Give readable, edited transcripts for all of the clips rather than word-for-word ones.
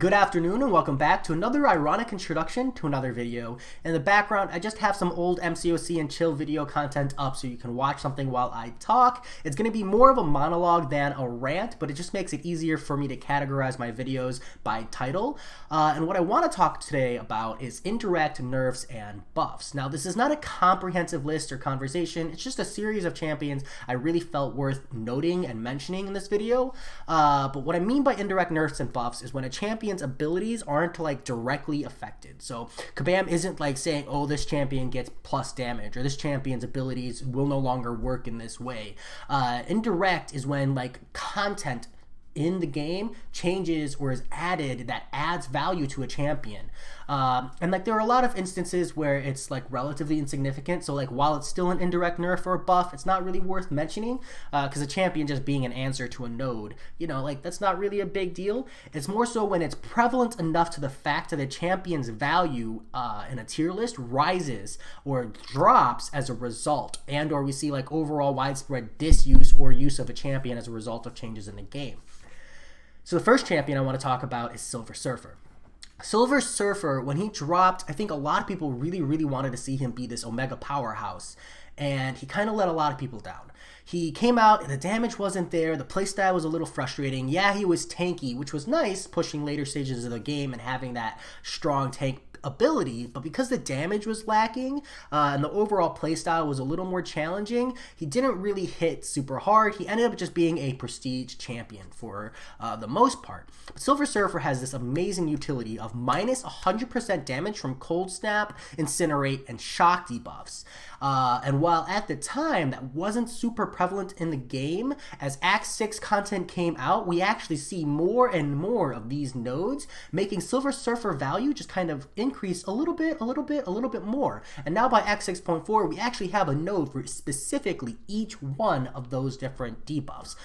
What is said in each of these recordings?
Good afternoon and welcome back to another ironic introduction to another video. In the background, I just have some old MCOC and chill video content up so you can watch something while I talk. It's going to be more of a monologue than a rant, but it just makes it easier for me to categorize my videos by title. And what I want to talk today about is indirect, nerfs, and buffs. Now, this is not a comprehensive list or conversation. It's just a series of champions I really felt worth noting and mentioning in this video. But what I mean by indirect nerfs and buffs is when a champion's abilities aren't directly affected. So Kabam isn't saying, oh, this champion gets plus damage or this champion's abilities will no longer work in this way. Indirect is when content in the game changes or is added that adds value to a champion. And there are a lot of instances where it's relatively insignificant. So while it's still an indirect nerf or a buff, it's not really worth mentioning because a champion just being an answer to a node, that's not really a big deal. It's more so when it's prevalent enough to the fact that a champion's value in a tier list rises or drops as a result, and or we see overall widespread disuse or use of a champion as a result of changes in the game. So the first champion I want to talk about is Silver Surfer. Silver Surfer, when he dropped, I think a lot of people really wanted to see him be this Omega powerhouse, and he kind of let a lot of people down. He came out and the damage wasn't there, the playstyle was a little frustrating. Yeah, he was tanky, which was nice, pushing later stages of the game and having that strong tank ability, but because the damage was lacking and the overall playstyle was a little more challenging, he didn't really hit super hard. He ended up just being a prestige champion for the most part. But Silver Surfer has this amazing utility of minus 100% damage from Cold Snap, Incinerate, and Shock debuffs. And while at the time that wasn't super prevalent in the game, as Act 6 content came out, we actually see more and more of these nodes, making Silver Surfer value just kind of increase a little bit more. And now by Act 6.4, we actually have a node for specifically each one of those different debuffs.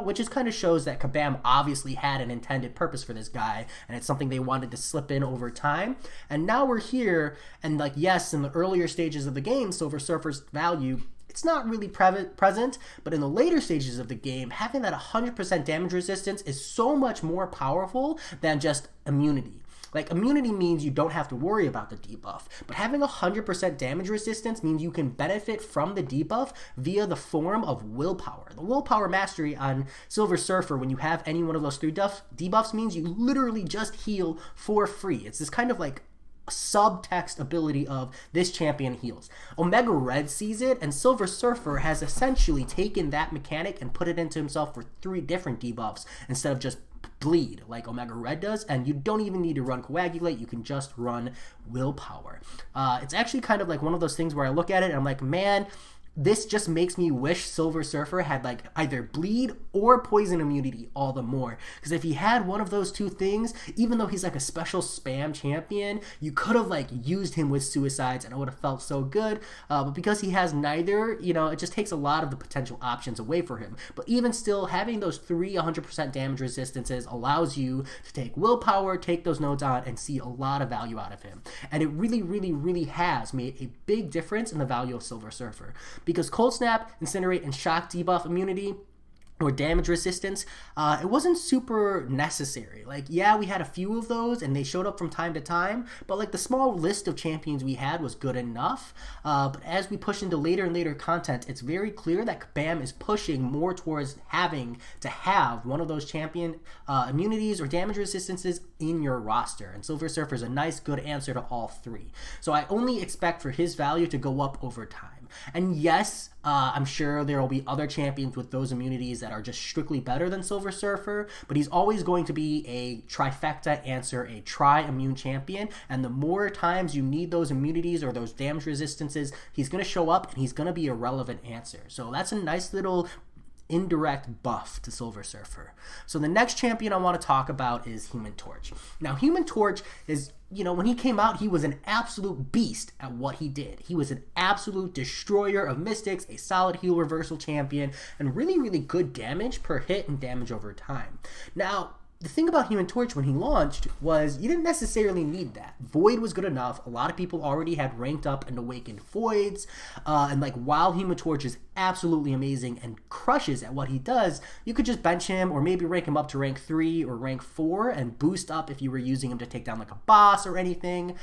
Which just kind of shows that Kabam obviously had an intended purpose for this guy, and it's something they wanted to slip in over time. And now we're here, and yes, in the earlier stages of the game, Silver Surfer's value, it's not really present, but in the later stages of the game, having that 100% damage resistance is so much more powerful than just immunity. Immunity means you don't have to worry about the debuff, but having 100% damage resistance means you can benefit from the debuff via the form of willpower. The willpower mastery on Silver Surfer, when you have any one of those three debuffs, means you literally just heal for free. It's this kind of subtext ability of this champion heals. Omega Red sees it, and Silver Surfer has essentially taken that mechanic and put it into himself for 3 different debuffs instead of just bleed like Omega Red does, and you don't even need to run Coagulate, you can just run willpower. It's actually kind of one of those things where I look at it and I'm like, man, this just makes me wish Silver Surfer had either bleed or poison immunity all the more. Because if he had one of those two things, even though he's a special spam champion, you could have used him with suicides and it would have felt so good. But because he has neither, it just takes a lot of the potential options away for him. But even still, having those 3 100% damage resistances allows you to take willpower, take those nodes on, and see a lot of value out of him. And it really has made a big difference in the value of Silver Surfer. Because Cold Snap, Incinerate, and Shock debuff immunity or damage resistance, it wasn't super necessary. Yeah, we had a few of those and they showed up from time to time, but the small list of champions we had was good enough. But as we push into later and later content, it's very clear that Kabam is pushing more towards having to have one of those champion immunities or damage resistances in your roster. And Silver Surfer is a nice, good answer to all 3. So I only expect for his value to go up over time. And yes, I'm sure there will be other champions with those immunities that are just strictly better than Silver Surfer, but he's always going to be a trifecta answer, a tri-immune champion, and the more times you need those immunities or those damage resistances, he's going to show up and he's going to be a relevant answer. So that's a nice little indirect buff to Silver Surfer. So the next champion I want to talk about is Human Torch. Now, Human Torch is, when he came out, he was an absolute beast at what he did. He was an absolute destroyer of mystics, a solid heal reversal champion, and really good damage per hit and damage over time. Now, the thing about Human Torch when he launched was you didn't necessarily need that. Void was good enough. A lot of people already had ranked up and awakened Voids. And like while Human Torch is absolutely amazing and crushes at what he does, you could just bench him or maybe rank him up to rank 3 or rank 4 and boost up if you were using him to take down like a boss or anything.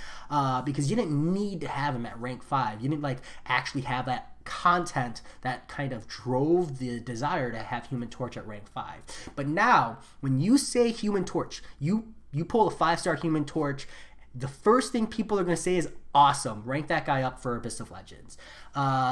Because you didn't need to have him at rank 5. You didn't like actually have that content that kind of drove the desire to have Human Torch at rank 5. But now, when you say Human Torch, you pull a 5-star Human Torch, the first thing people are going to say is, awesome, rank that guy up for Abyss of Legends.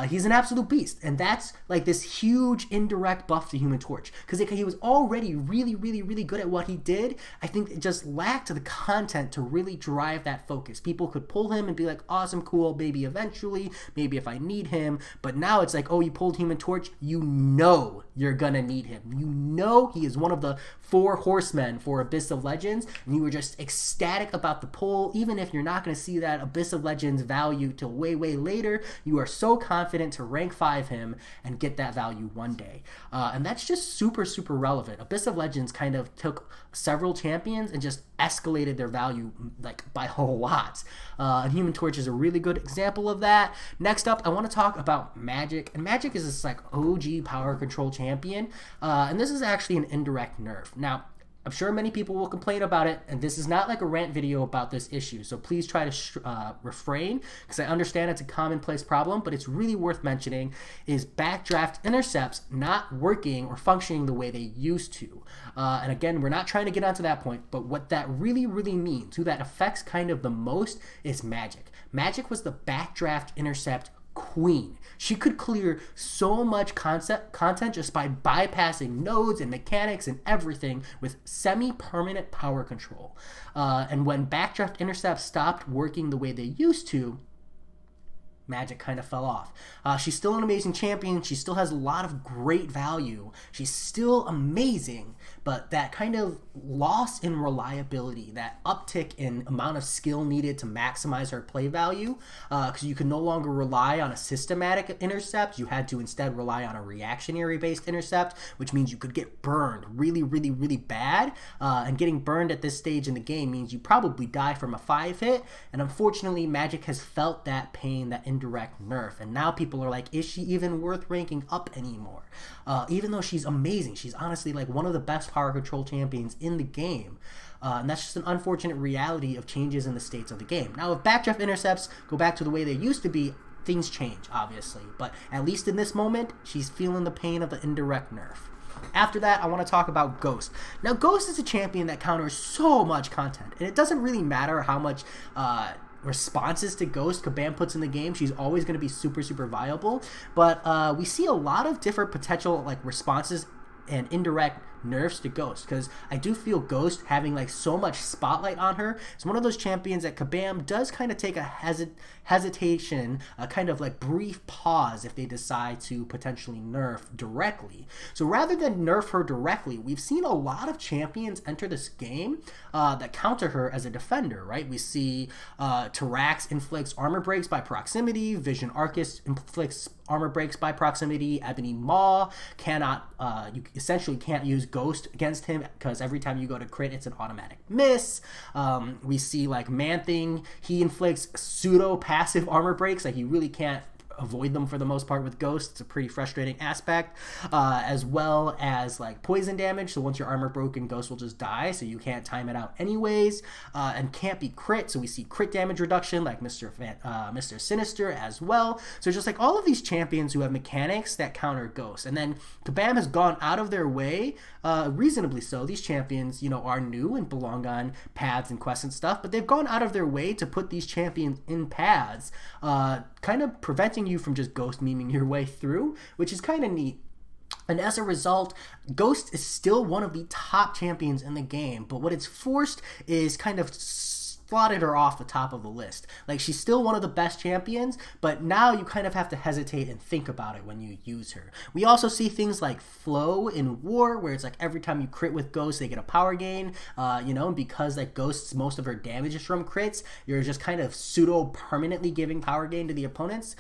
He's an absolute beast, and that's like this huge indirect buff to Human Torch, because he was already really, really, really good at what he did. I think it just lacked the content to really drive that focus. People could pull him and be like, awesome, cool, maybe eventually, maybe if I need him, but now it's like, oh, you pulled Human Torch, you know you're gonna need him. You know he is one of the 4 horsemen for Abyss of Legends, and you were just ecstatic about the pull, even if you're not gonna see that Abyss of Legends value till way, way later. You are so confident to rank 5 him and get that value one day. And that's just super, super relevant. Abyss of Legends kind of took several champions and just escalated their value like by a lot. And Human Torch is a really good example of that. Next up, I want to talk about Magik. And Magik is this like OG power control champion. And this is actually an indirect nerf. Now, I'm sure many people will complain about it, and this is not like a rant video about this issue, so please try to refrain, because I understand it's a commonplace problem, but it's really worth mentioning, is backdraft intercepts not working or functioning the way they used to. And again, we're not trying to get onto that point, but what that really, really means, who that affects kind of the most, is Magik. Magik was the backdraft intercept queen. She could clear so much content just by bypassing nodes and mechanics and everything with semi-permanent power control. And when backdraft intercepts stopped working the way they used to, Magik kind of fell off. She's still an amazing champion. She still has a lot of great value. She's still amazing, but that kind of loss in reliability, that uptick in amount of skill needed to maximize her play value, because you could no longer rely on a systematic intercept. You had to instead rely on a reactionary based intercept, which means you could get burned really, really, really bad. And getting burned at this stage in the game means you probably die from a 5-hit. And unfortunately, Magik has felt that pain, that indirect nerf, and now people are like, is she even worth ranking up anymore? Even though she's amazing, she's honestly like one of the best power control champions in the game. And that's just an unfortunate reality of changes in the states of the game. Now, if backdraft intercepts go back to the way they used to be, things change, obviously, but at least in this moment, she's feeling the pain of the indirect nerf. After that, I want to talk about Ghost. Now, Ghost is a champion that counters so much content, and it doesn't really matter how much responses to Ghost Kabam puts in the game. She's always going to be super, super viable, but we see a lot of different potential like responses and indirect nerfs to Ghost, because I do feel Ghost having like so much spotlight on her is one of those champions that Kabam does kind of take a hesitation, a kind of like brief pause if they decide to potentially nerf directly. So rather than nerf her directly, we've seen a lot of champions enter this game that counter her as a defender, right? We see Tarax inflicts armor breaks by proximity, Vision Arcus inflicts armor breaks by proximity, Ebony Maw cannot, you essentially can't use Ghost against him because every time you go to crit, it's an automatic miss. We see like Man-Thing, he inflicts pseudo passive armor breaks, like you really can't avoid them for the most part with Ghost. It's a pretty frustrating aspect, as well as like poison damage. So once your armor broken, Ghost will just die, so you can't time it out anyways, and can't be crit. So we see crit damage reduction like Mr. Sinister as well. So just like all of these champions who have mechanics that counter Ghost, and then Kabam has gone out of their way, reasonably so. These champions, you know, are new and belong on paths and quests and stuff, but they've gone out of their way to put these champions in paths, kind of preventing you from just Ghost meming your way through, which is kind of neat. And as a result, Ghost is still one of the top champions in the game, but what it's forced is kind of slotted her off the top of the list. Like, she's still one of the best champions, but now you kind of have to hesitate and think about it when you use her. We also see things like Flow in War, where it's like every time you crit with Ghost, they get a power gain, you know, and because like Ghost's most of her damage is from crits, you're just kind of pseudo-permanently giving power gain to the opponents,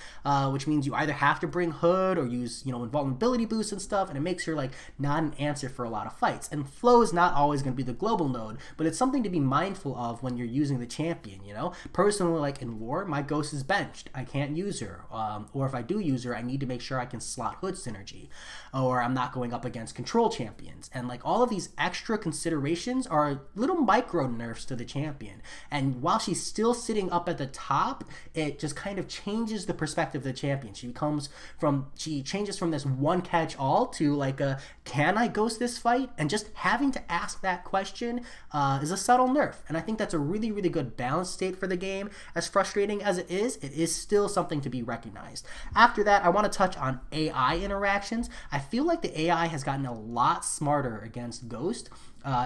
which means you either have to bring Hood or use, you know, invulnerability boosts and stuff, and it makes her like not an answer for a lot of fights. And Flow is not always going to be the global node, but it's something to be mindful of when you're using the champion, you know? Personally, like in War, my Ghost is benched. I can't use her. Or if I do use her, I need to make sure I can slot Hood synergy, or I'm not going up against control champions. And like all of these extra considerations are little micro nerfs to the champion. And while she's still sitting up at the top, it just kind of changes the perspective of the champion. She changes from this one catch all to like a, can I Ghost this fight? And just having to ask that question is a subtle nerf. And I think that's a really, really good balance state for the game. As frustrating as it is still something to be recognized. After that, I want to touch on AI interactions. I feel like the AI has gotten a lot smarter against Ghost.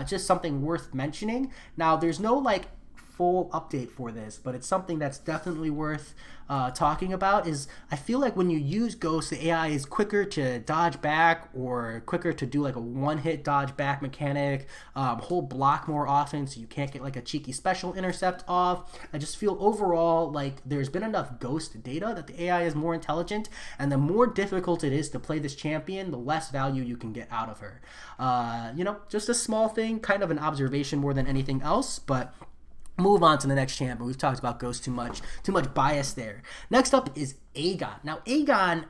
Just something worth mentioning. Now, there's no like full update for this, but it's something that's definitely worth talking about. Is I feel like when you use Ghost, the AI is quicker to dodge back or quicker to do like a one-hit dodge back mechanic, hold block more often so you can't get like a cheeky special intercept off. I just feel overall like there's been enough Ghost data that the AI is more intelligent, and the more difficult it is to play this champion, the less value you can get out of her. You know, just a small thing, kind of an observation more than anything else, but move on to the next champion. We've talked about Ghost too much bias there. Next up is Aegon. Now, Aegon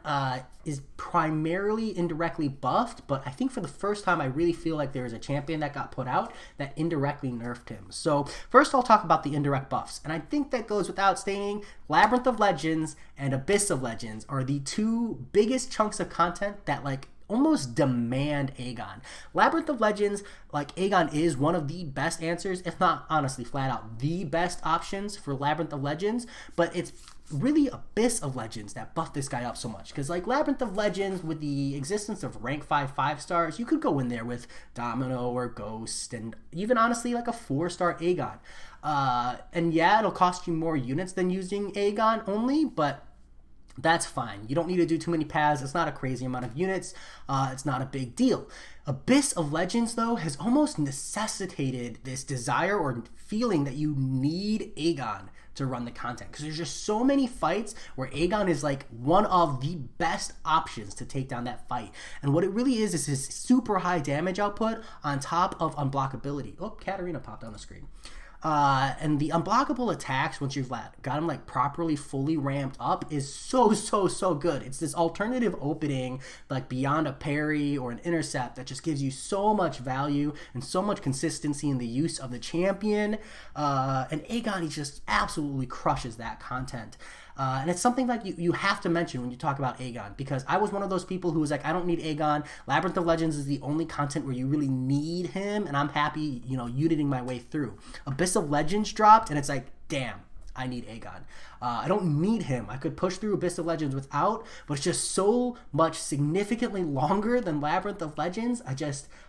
is primarily indirectly buffed, but I think for the first time I really feel like there is a champion that got put out that indirectly nerfed him. So first I'll talk about the indirect buffs, and I think that goes without saying, Labyrinth of Legends and Abyss of Legends are the two biggest chunks of content that like almost demand Aegon. Labyrinth of Legends, like Aegon is one of the best answers, if not honestly flat out the best options for Labyrinth of Legends, but it's really Abyss of Legends that buffed this guy up so much. Because like Labyrinth of Legends, with the existence of rank 5 5-stars, you could go in there with Domino or Ghost, and even honestly like a 4-star Aegon. And yeah, it'll cost you more units than using Aegon only, but that's fine. You don't need to do too many paths. It's not a crazy amount of units. It's not a big deal. Abyss of Legends, though, has almost necessitated this desire or feeling that you need Aegon to run the content, because there's just so many fights where Aegon is like one of the best options to take down that fight. And what it really is his super high damage output on top of unblockability. Oh, Katarina popped on the screen. And the unblockable attacks, once you've got them like properly fully ramped up, is so good. It's this alternative opening like beyond a parry or an intercept that just gives you so much value and so much consistency in the use of the champion. And Aegon, he just absolutely crushes that content. And it's something like you have to mention when you talk about Aegon, because I was one of those people who was like, I don't need Aegon. Labyrinth of Legends is the only content where you really need him, and I'm happy, you know, uniting my way through. Abyss of Legends dropped, and it's like, damn, I need Aegon. I don't need him. I could push through Abyss of Legends without, but it's just so much significantly longer than Labyrinth of Legends.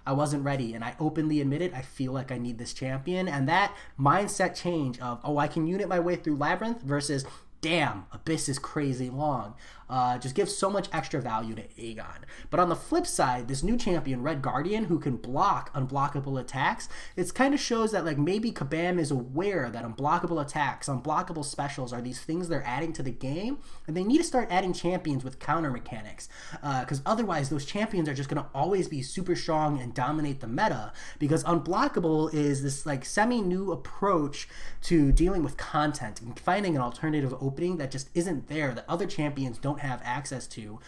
I wasn't ready, and I openly admit it. I feel like I need this champion, and that mindset change of, oh, I can unit my way through Labyrinth versus, damn, Abyss is crazy long, just gives so much extra value to Aegon. But on the flip side, this new champion, Red Guardian, who can block unblockable attacks, it kind of shows that like maybe Kabam is aware that unblockable attacks, unblockable specials are these things they're adding to the game, and they need to start adding champions with counter mechanics, because otherwise those champions are just going to always be super strong and dominate the meta, because unblockable is this like semi-new approach to dealing with content and finding an alternative opening that just isn't there, that other champions don't have access to,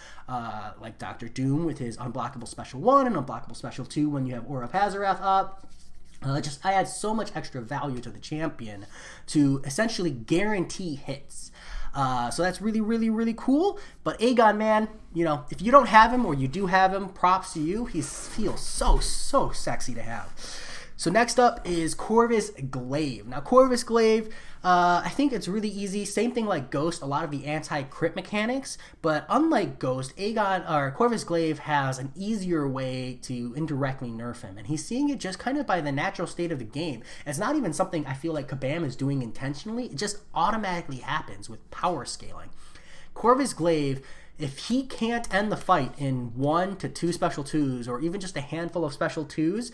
like Dr. Doom with his unblockable special 1 and unblockable special 2 when you have Aura of Hazarath up. I add so much extra value to the champion to essentially guarantee hits. So that's really cool. But Aegon, man, you know, if you don't have him or you do have him, props to you. He feels so sexy to have. So next up is Corvus Glaive. Now Corvus Glaive, I think it's really easy. Same thing like Ghost, a lot of the anti-crit mechanics, but unlike Ghost, Aegon or Corvus Glaive has an easier way to indirectly nerf him, and he's seeing it just kind of by the natural state of the game. It's not even something I feel like Kabam is doing intentionally. It just automatically happens with power scaling. Corvus Glaive, if he can't end the fight in 1 to 2 special 2s or even just a handful of special 2s,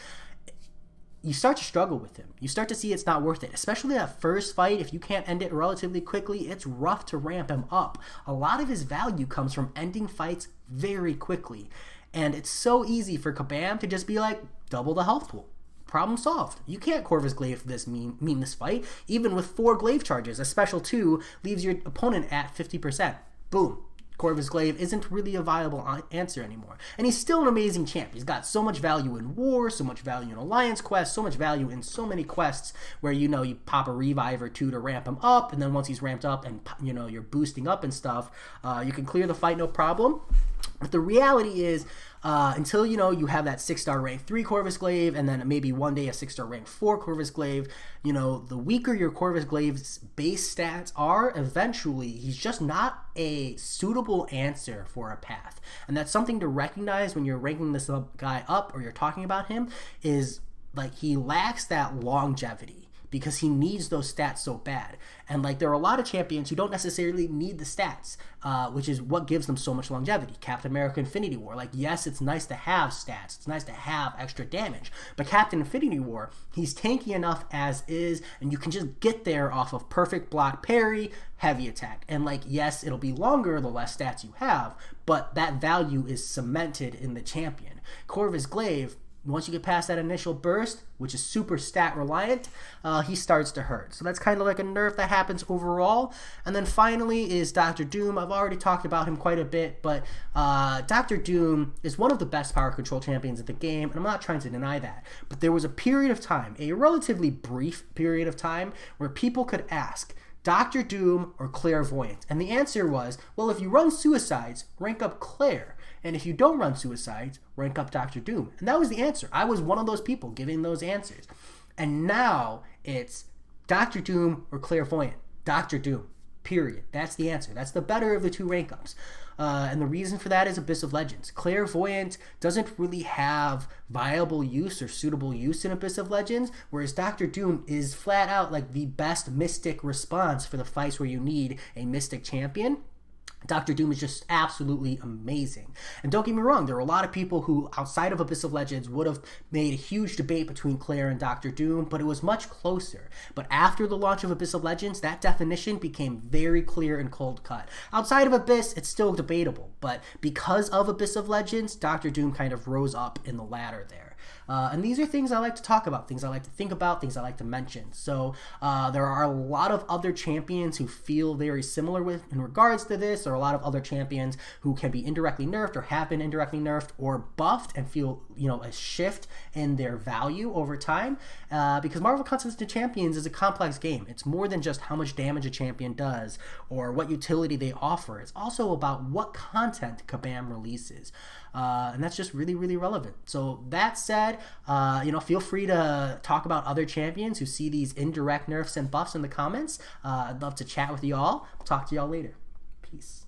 you start to struggle with him. You start to see it's not worth it, especially that first fight. If you can't end it relatively quickly, it's rough to ramp him up. A lot of his value comes from ending fights very quickly, and it's so easy for Kabam to just be like, double the health pool. Problem solved. You can't Corvus Glaive this mean this fight. Even with 4 Glaive charges, a special 2 leaves your opponent at 50%. Boom. Corvus Glaive isn't really a viable answer anymore. And he's still an amazing champ. He's got so much value in war, so much value in alliance quests, so much value in so many quests where, you know, you pop a revive or 2 to ramp him up, and then once he's ramped up and, you know, you're boosting up and stuff, you can clear the fight no problem. But the reality is, until, you know, you have that 6-star rank 3 Corvus Glaive, and then maybe one day a 6-star rank 4 Corvus Glaive, you know, the weaker your Corvus Glaive's base stats are, eventually he's just not a suitable answer for a path. And that's something to recognize when you're ranking this guy up or you're talking about him, is like he lacks that longevity, because he needs those stats so bad. And like there are a lot of champions who don't necessarily need the stats, which is what gives them so much longevity. Captain America Infinity War, like yes, it's nice to have stats, it's nice to have extra damage, but Captain Infinity War, he's tanky enough as is, and you can just get there off of perfect block parry, heavy attack. And like yes, it'll be longer the less stats you have, but that value is cemented in the champion. Corvus Glaive, once you get past that initial burst, which is super stat reliant, he starts to hurt. So that's kind of like a nerf that happens overall. And then finally is Dr. Doom. I've already talked about him quite a bit, but Dr. Doom is one of the best power control champions of the game, and I'm not trying to deny that. But there was a period of time, a relatively brief period of time, where people could ask, Dr. Doom or Clairvoyant? And the answer was, well, if you run Suicides, rank up Claire. And if you don't run Suicides, rank up Dr. Doom. And that was the answer. I was one of those people giving those answers. And now it's Dr. Doom or Clairvoyant. Dr. Doom. Period. That's the answer. That's the better of the 2 rank ups. And the reason for that is Abyss of Legends. Clairvoyant doesn't really have viable use or suitable use in Abyss of Legends, whereas Dr. Doom is flat out like the best Mystic response for the fights where you need a Mystic champion. Dr. Doom is just absolutely amazing. And don't get me wrong, there are a lot of people who, outside of Abyss of Legends, would have made a huge debate between Claire and Dr. Doom, but it was much closer. But after the launch of Abyss of Legends, that definition became very clear and cold cut. Outside of Abyss, it's still debatable, but because of Abyss of Legends, Dr. Doom kind of rose up in the ladder there. And these are things I like to talk about, things I like to think about, things I like to mention. So there are a lot of other champions who feel very similar in regards to this. There are a lot of other champions who can be indirectly nerfed or have been indirectly nerfed or buffed and feel, you know, a shift in their value over time. Because Marvel Consistent Champions is a complex game. It's more than just how much damage a champion does or what utility they offer. It's also about what content Kabam releases. And that's just really, really relevant. So that said, you know, feel free to talk about other champions who see these indirect nerfs and buffs in the comments. I'd love to chat with you all. I'll talk to y'all later. Peace.